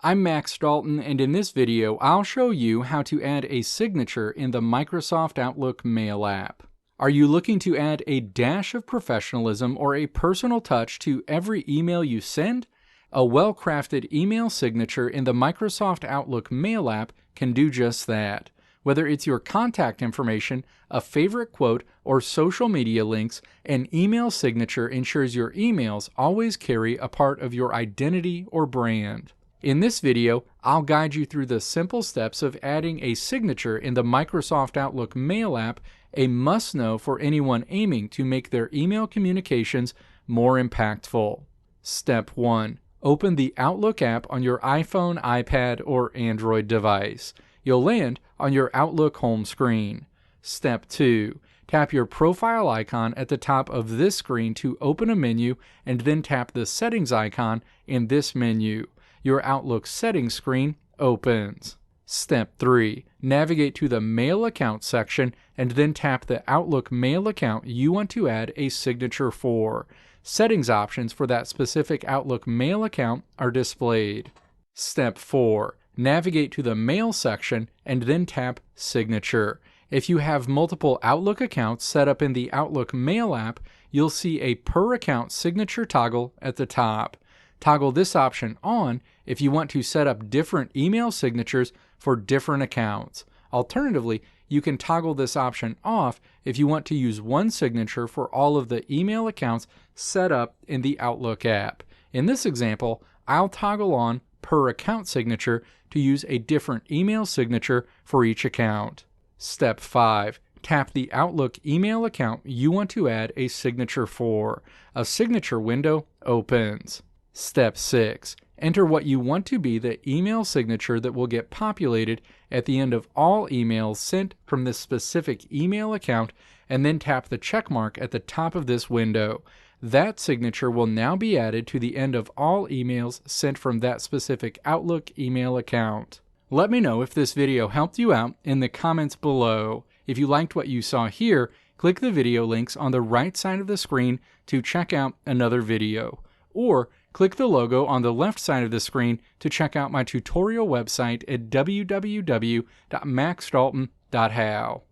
I'm Max Dalton, and in this video I'll show you how to add a signature in the Microsoft Outlook Mail app. Are you looking to add a dash of professionalism or a personal touch to every email you send? A well-crafted email signature in the Microsoft Outlook Mail app can do just that. Whether it's your contact information, a favorite quote, or social media links, an email signature ensures your emails always carry a part of your identity or brand. In this video, I'll guide you through the simple steps of adding a signature in the Microsoft Outlook Mail app, a must-know for anyone aiming to make their email communications more impactful. Step 1. Open the Outlook app on your iPhone, iPad, or Android device. You'll land on your Outlook home screen. Step 2. Tap your profile icon at the top of this screen to open a menu, and then tap the settings icon in this menu. Your Outlook settings screen opens. Step 3. Navigate to the Mail Account section and then tap the Outlook Mail account you want to add a signature for. Settings options for that specific Outlook Mail account are displayed. Step 4. Navigate to the Mail section and then tap Signature. If you have multiple Outlook accounts set up in the Outlook Mail app, you'll see a per account signature toggle at the top. Toggle this option on if you want to set up different email signatures for different accounts. Alternatively, you can toggle this option off if you want to use one signature for all of the email accounts set up in the Outlook app. In this example, I'll toggle on per account signature to use a different email signature for each account. Step 5. Tap the Outlook email account you want to add a signature for. A signature window opens. Step 6. Enter what you want to be the email signature that will get populated at the end of all emails sent from this specific email account, and then tap the check mark at the top of this window. That signature will now be added to the end of all emails sent from that specific Outlook email account. Let me know if this video helped you out in the comments below. If you liked what you saw here, click the video links on the right side of the screen to check out another video. Or click the logo on the left side of the screen to check out my tutorial website at www.maxdalton.how.